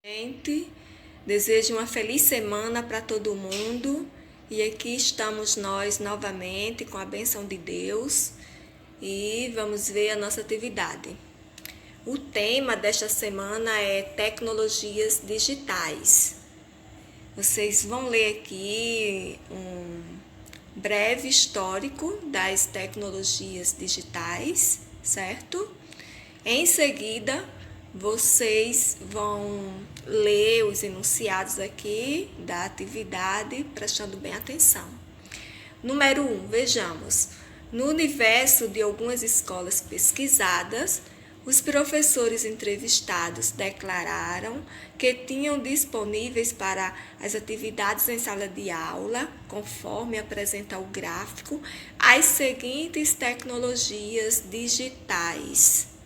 Gente, desejo uma feliz semana para todo mundo e aqui estamos nós novamente com a bênção de Deus e vamos ver a nossa atividade. O tema desta semana é tecnologias digitais. Vocês vão ler aqui um breve histórico das tecnologias digitais, certo? Em seguida, vocês vão ler os enunciados aqui da atividade, prestando bem atenção. Número 1, vejamos. No universo de algumas escolas pesquisadas, os professores entrevistados declararam que tinham disponíveis para as atividades em sala de aula, conforme apresenta o gráfico, as seguintes tecnologias digitais.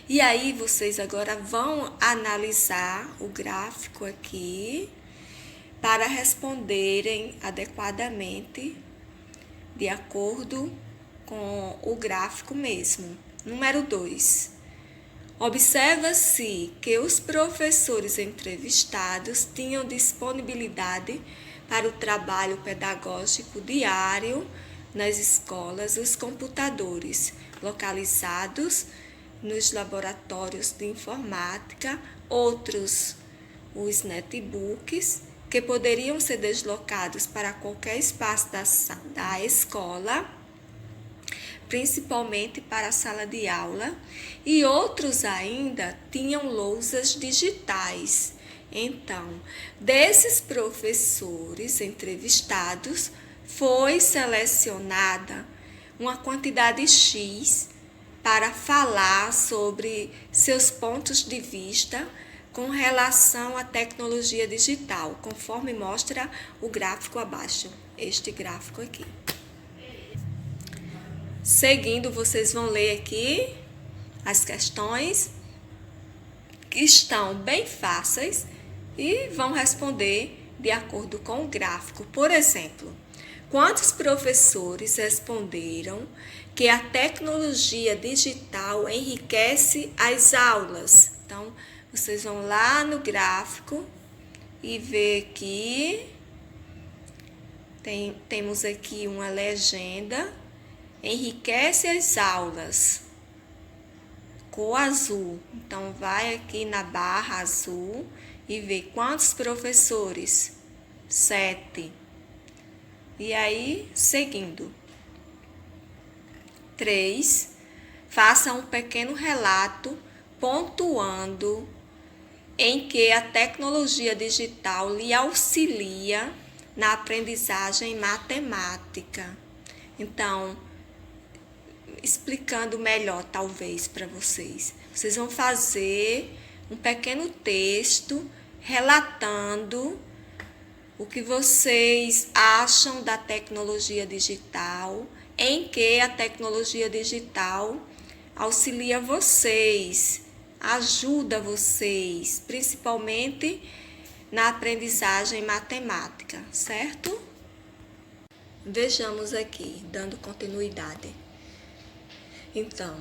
E aí, vocês agora vão analisar o gráfico aqui para responderem adequadamente de acordo com o gráfico mesmo. Número 2. Observa-se que os professores entrevistados tinham disponibilidade para o trabalho pedagógico diário nas escolas, os computadores localizados nos laboratórios de informática, outros, os netbooks, que poderiam ser deslocados para qualquer espaço da escola, principalmente para a sala de aula, e outros ainda tinham lousas digitais. Então, desses professores entrevistados, foi selecionada uma quantidade X para falar sobre seus pontos de vista com relação à tecnologia digital, conforme mostra o gráfico abaixo, este gráfico aqui. Seguindo, vocês vão ler aqui as questões que estão bem fáceis e vão responder de acordo com o gráfico. Por exemplo, quantos professores responderam que a tecnologia digital enriquece as aulas? Então, vocês vão lá no gráfico e ver aqui, temos aqui uma legenda, enriquece as aulas, cor azul. Então, vai aqui na barra azul e vê quantos professores? 7. E aí, seguindo. 3. Faça um pequeno relato pontuando em que a tecnologia digital lhe auxilia na aprendizagem matemática. Então, explicando melhor, talvez, para vocês. Vocês vão fazer um pequeno texto relatando o que vocês acham da tecnologia digital, em que a tecnologia digital auxilia vocês, ajuda vocês, principalmente na aprendizagem matemática, certo? Vejamos aqui, dando continuidade. Então,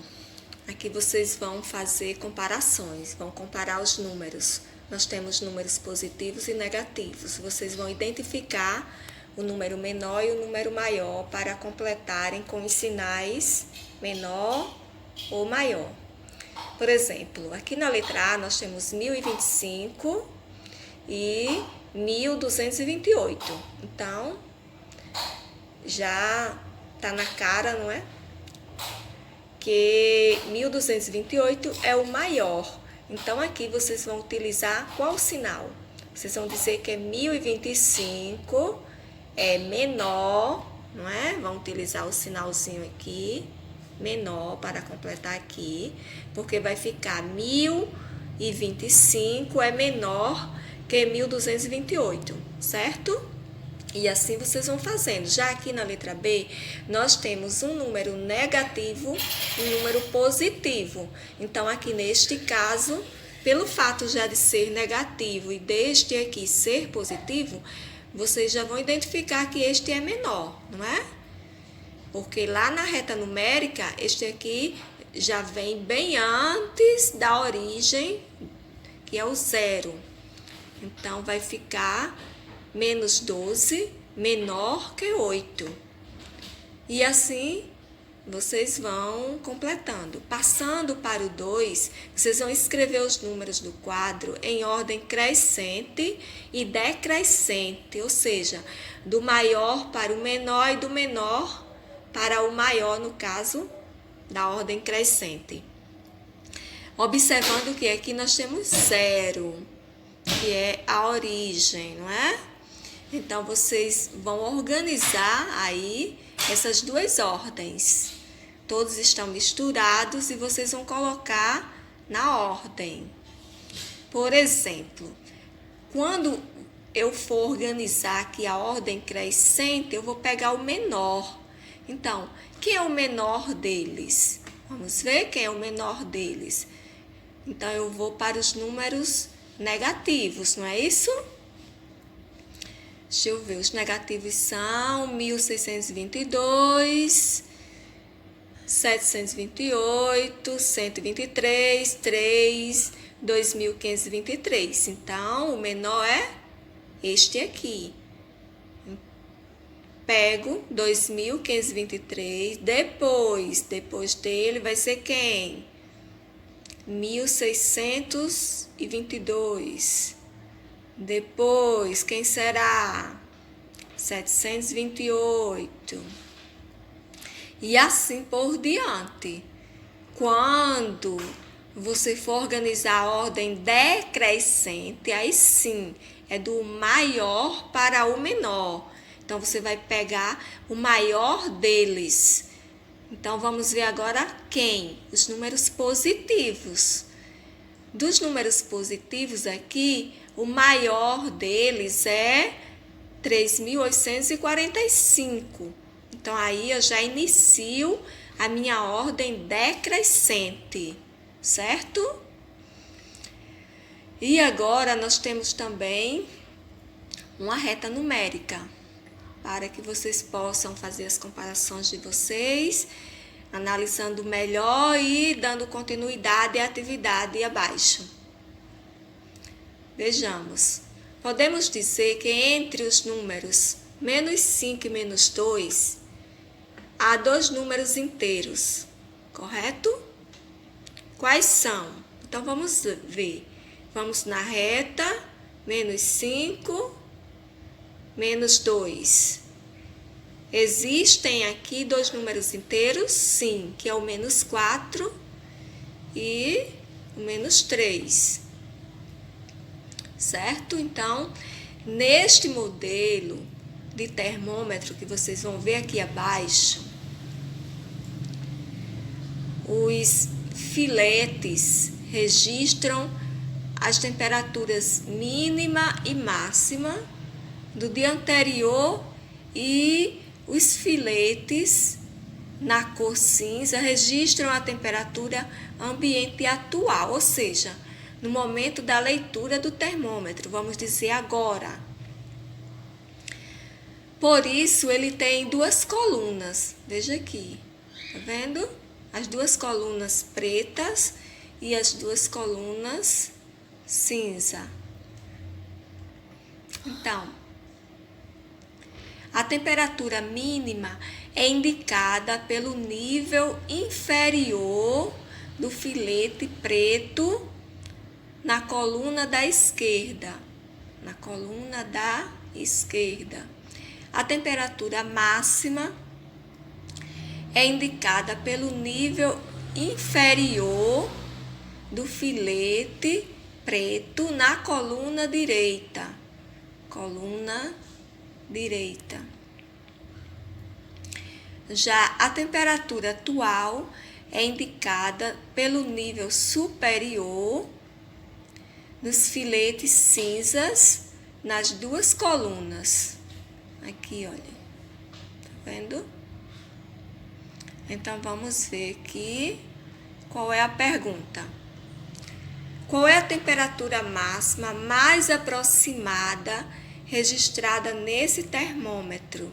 aqui vocês vão fazer comparações, vão comparar os números. Nós temos números positivos e negativos. Vocês vão identificar o número menor e o número maior para completarem com os sinais menor ou maior. Por exemplo, aqui na letra A nós temos 1025 e 1228. Então, já está na cara, não é? Que 1228 é o maior. Então, aqui vocês vão utilizar qual sinal? Vocês vão dizer que é 1025 é menor, não é? Vão utilizar o sinalzinho aqui, menor, para completar aqui, porque vai ficar 1025 é menor que 1228, certo? E assim vocês vão fazendo. Já aqui na letra B, nós temos um número negativo e um número positivo. Então, aqui neste caso, pelo fato já de ser negativo e deste aqui ser positivo, vocês já vão identificar que este é menor, não é? Porque lá na reta numérica, este aqui já vem bem antes da origem que é o 0. Então, vai ficar menos 12 menor que 8. E assim, vocês vão completando. Passando para o 2, vocês vão escrever os números do quadro em ordem crescente e decrescente, ou seja, do maior para o menor e do menor para o maior, no caso, da ordem crescente. Observando que aqui nós temos 0, que é a origem, não é? Então, vocês vão organizar aí essas duas ordens. Todos estão misturados e vocês vão colocar na ordem. Por exemplo, quando eu for organizar aqui a ordem crescente, eu vou pegar o menor. Então, quem é o menor deles? Vamos ver quem é o menor deles. Então, eu vou para os números negativos, não é isso? Deixa eu ver, os negativos são 1622, 728, 123, 3, 2523. Então, o menor é este aqui. Pego 2523, depois dele vai ser quem? 1622. Depois, quem será? 728. E assim por diante. Quando você for organizar a ordem decrescente, aí sim, é do maior para o menor. Então, você vai pegar o maior deles. Então, vamos ver agora quem? Os números positivos. Dos números positivos aqui, o maior deles é 3.845. Então, aí eu já inicio a minha ordem decrescente, certo? E agora nós temos também uma reta numérica, para que vocês possam fazer as comparações de vocês, analisando melhor e dando continuidade à atividade abaixo. Vejamos. Podemos dizer que entre os números menos 5 e menos 2, há dois números inteiros, correto? Quais são? Então, vamos ver. Vamos na reta, menos 5, menos 2. Existem aqui dois números inteiros? Sim, que é o menos 4 e o menos 3. Certo? Então, neste modelo de termômetro que vocês vão ver aqui abaixo, os filetes registram as temperaturas mínima e máxima do dia anterior e os filetes na cor cinza registram a temperatura ambiente atual, ou seja, no momento da leitura do termômetro, vamos dizer agora. Por isso, ele tem duas colunas, veja aqui, tá vendo? As duas colunas pretas e as duas colunas cinza. Então, a temperatura mínima é indicada pelo nível inferior do filete preto na coluna da esquerda. Na coluna da esquerda. A temperatura máxima é indicada pelo nível inferior do filete preto na coluna direita. Coluna direita. Já a temperatura atual é indicada pelo nível superior dos filetes cinzas nas duas colunas. Aqui, olha. Tá vendo? Então, vamos ver aqui qual é a pergunta. Qual é a temperatura máxima mais aproximada registrada nesse termômetro?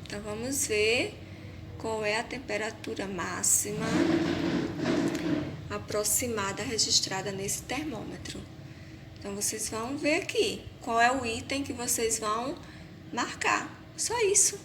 Então, vamos ver qual é a temperatura máxima aproximada registrada nesse termômetro. Então, vocês vão ver aqui qual é o item que vocês vão marcar. Só isso.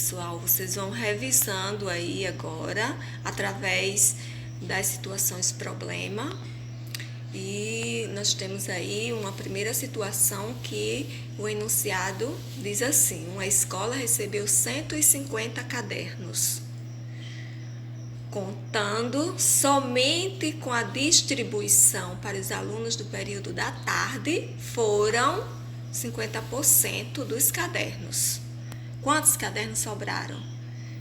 pessoal, vocês vão revisando aí agora, através das situações problema. E nós temos aí uma primeira situação que o enunciado diz assim: uma escola recebeu 150 cadernos. Contando somente com a distribuição para os alunos do período da tarde, foram 50% dos cadernos. Quantos cadernos sobraram?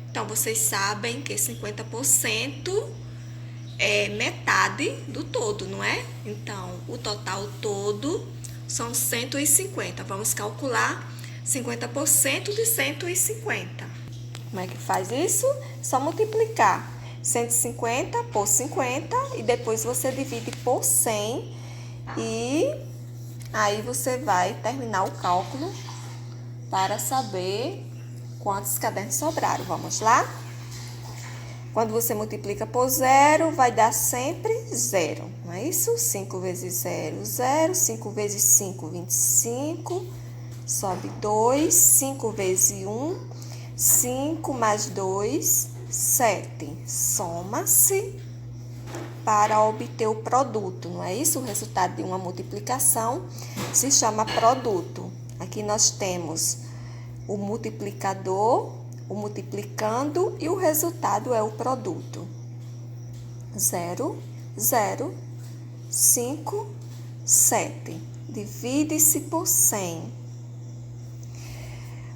Então, vocês sabem que 50% é metade do todo, não é? Então, o total todo são 150. Vamos calcular 50% de 150. Como é que faz isso? Só multiplicar 150 por 50 e depois você divide por 100 e aí você vai terminar o cálculo para saber quantos cadernos sobraram. Vamos lá? Quando você multiplica por zero, vai dar sempre zero, não é isso? 5 vezes 0, 0. 5 vezes 5, 25. Sobe 2. 5 vezes 1, 5 mais 2, 7. Soma-se para obter o produto, não é isso? O resultado de uma multiplicação se chama produto. Aqui nós temos o multiplicador, o multiplicando e o resultado é o produto. 0, 0, 5, 7. Divide-se por 100.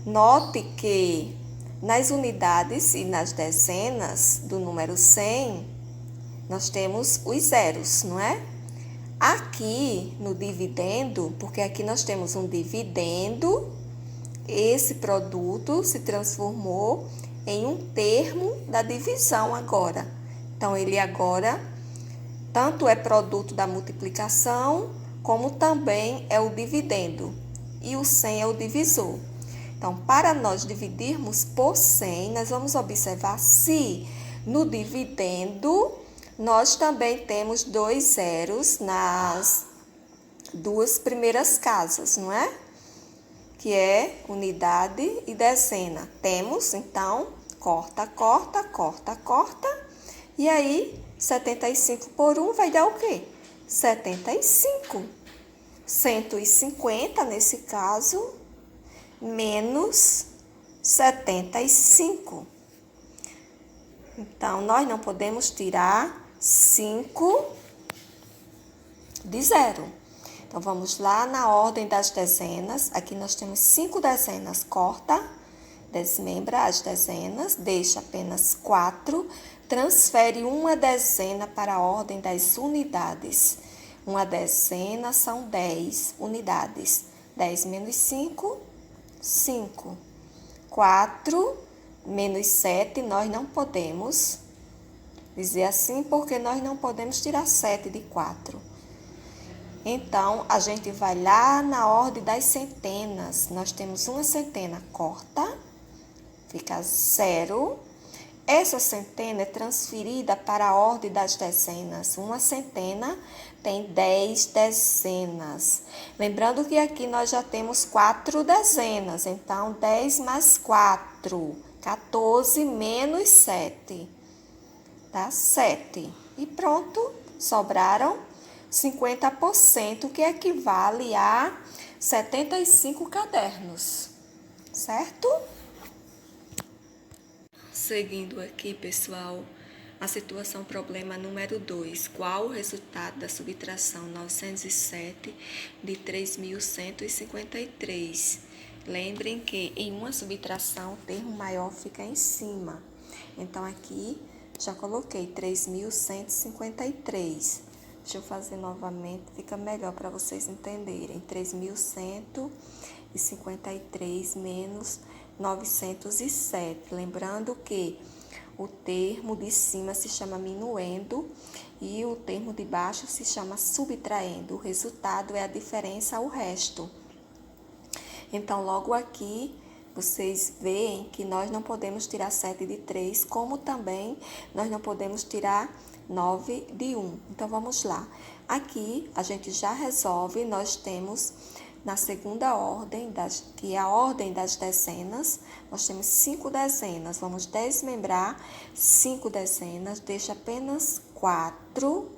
Note que nas unidades e nas dezenas do número 100, nós temos os zeros, não é? Aqui no dividendo, porque aqui nós temos um dividendo, esse produto se transformou em um termo da divisão agora. Então, ele agora tanto é produto da multiplicação, como também é o dividendo. E o 100 é o divisor. Então, para nós dividirmos por 100, nós vamos observar se no dividendo nós também temos 2 zeros nas duas primeiras casas, não é? Que é unidade e dezena. Temos, então, corta, corta, corta, corta. E aí, 75 por 1 vai dar o quê? 75. 150, nesse caso, menos 75. Então, nós não podemos tirar 5 de 0. Então, vamos lá na ordem das dezenas. Aqui nós temos 5 dezenas. Corta, desmembra as dezenas, deixa apenas 4. Transfere uma dezena para a ordem das unidades. Uma dezena são 10 unidades. 10 menos 5, 5. 4 menos 7, nós não podemos dizer assim, porque nós não podemos tirar 7 de 4. Então, a gente vai lá na ordem das centenas. Nós temos uma centena, corta, fica 0. Essa centena é transferida para a ordem das dezenas. Uma centena tem 10 dezenas. Lembrando que aqui nós já temos 4 dezenas. Então, 10 mais 4, 14 menos 7. Tá? 7. E pronto, sobraram 50%, que equivale a 75 cadernos. Certo? Seguindo aqui, pessoal, a situação problema número 2. Qual o resultado da subtração 907 de 3.153? Lembrem que em uma subtração o termo maior fica em cima. Então, aqui já coloquei 3.153. Deixa eu fazer novamente, fica melhor para vocês entenderem. 3.153 menos 907. Lembrando que o termo de cima se chama minuendo e o termo de baixo se chama subtraindo. O resultado é a diferença ao resto. Então, logo aqui, vocês veem que nós não podemos tirar 7 de 3, como também nós não podemos tirar 9 de 1. Então, vamos lá. Aqui, a gente já resolve, nós temos na segunda ordem, que é a ordem das dezenas, nós temos 5 dezenas. Vamos desmembrar 5 dezenas, deixa apenas 4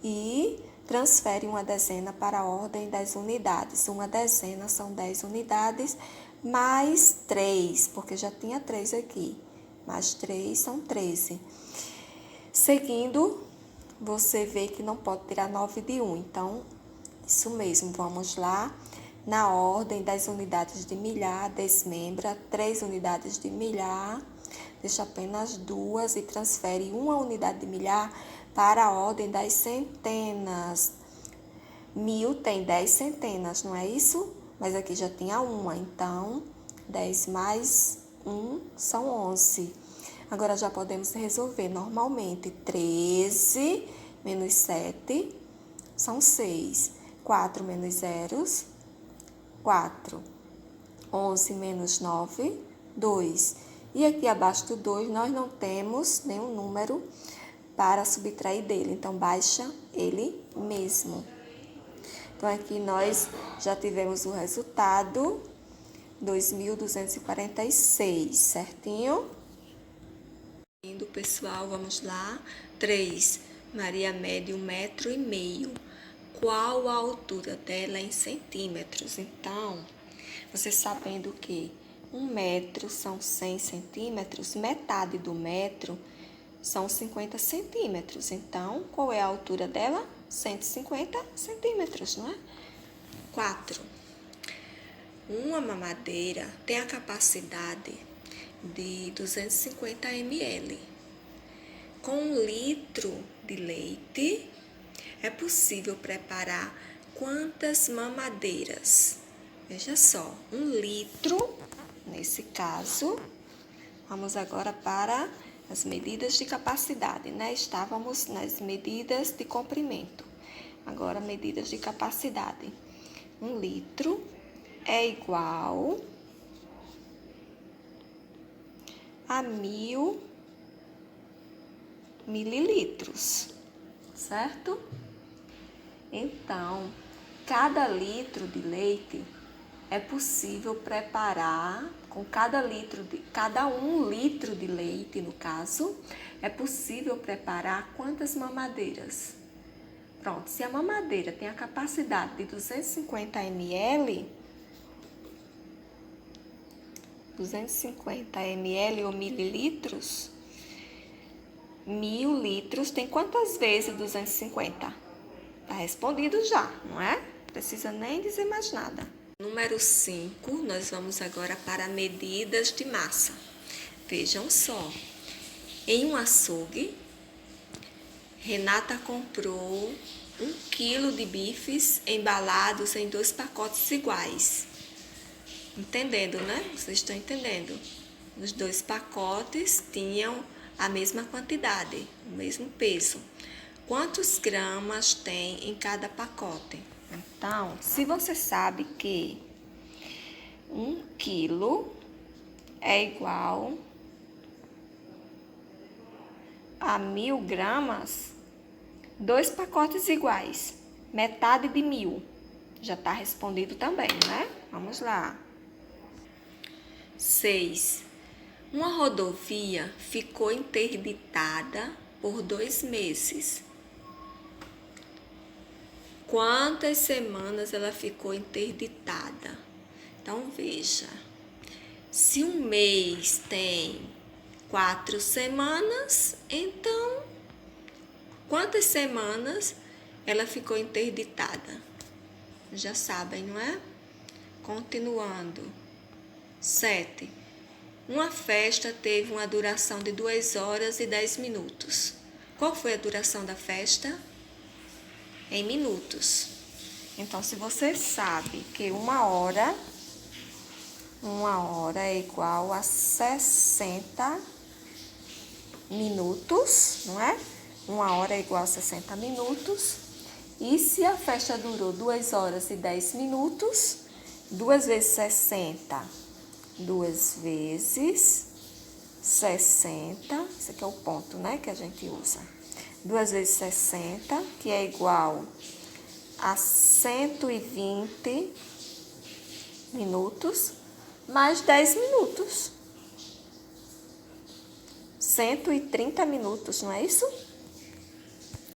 e transfere uma dezena para a ordem das unidades. Uma dezena são 10 unidades, mais 3, porque já tinha 3 aqui. Mais 3 são 13. Seguindo, você vê que não pode tirar 9 de 1, então, isso mesmo, vamos lá. Na ordem das unidades de milhar, desmembra 3 unidades de milhar, deixa apenas 2 e transfere uma unidade de milhar para a ordem das centenas. 1000 tem 10 centenas, não é isso? Mas aqui já tinha uma, então 10 mais 1 são 11. Agora já podemos resolver normalmente. 13 menos 7 são 6. 4 menos zeros, 4. 11 menos 9, 2. E aqui abaixo do 2 nós não temos nenhum número para subtrair dele. Então, baixa ele mesmo. Então, aqui nós já tivemos o resultado, 2.246, certinho? Indo, pessoal, vamos lá. 3. Maria mede 1,5 m. Qual a altura dela em centímetros? Então, você sabendo que 1 metro são 100 centímetros, metade do metro são 50 centímetros. Então, qual é a altura dela? 150 centímetros, não é? 4. Uma mamadeira tem a capacidade de 250 ml. Com 1 litro de leite, é possível preparar quantas mamadeiras? Veja só, 1 litro, nesse caso. Vamos agora para as medidas de capacidade, né? Estávamos nas medidas de comprimento. Agora, medidas de capacidade. 1 litro é igual a 1000 mililitros, certo? Então, cada litro de leite é possível preparar, com cada 1 litro de leite, no caso, é possível preparar quantas mamadeiras? Pronto, se a mamadeira tem a capacidade de 250 ml, 250 ml ou mililitros, 1000 litros tem quantas vezes 250? Tá respondido já, não é? Precisa nem dizer mais nada. Número 5, nós vamos agora para medidas de massa. Vejam só, em um açougue, Renata comprou 1 quilo de bifes embalados em 2 pacotes iguais. Entendendo, né? Vocês estão entendendo? Os 2 pacotes tinham a mesma quantidade, o mesmo peso. Quantos gramas tem em cada pacote? Então, se você sabe que 1 quilo é igual a 1000 gramas, 2 pacotes iguais, metade de 1000. Já está respondido também, né? Vamos lá. 6. Uma rodovia ficou interditada por 2 meses. Quantas semanas ela ficou interditada? Então, veja. Se um mês tem 4 semanas, então, quantas semanas ela ficou interditada? Já sabem, não é? Continuando. 7. Uma festa teve uma duração de 2 horas e 10 minutos. Qual foi a duração da festa? Em minutos. Então, se você sabe que uma hora é igual a 60 minutos, não é? Uma hora é igual a 60 minutos. E se a festa durou 2 horas e 10 minutos, 2 vezes 60, 2 vezes 60, esse aqui é o ponto, né, que a gente usa. 2 vezes 60, que é igual a 120 minutos mais 10 minutos. 130 minutos, não é isso?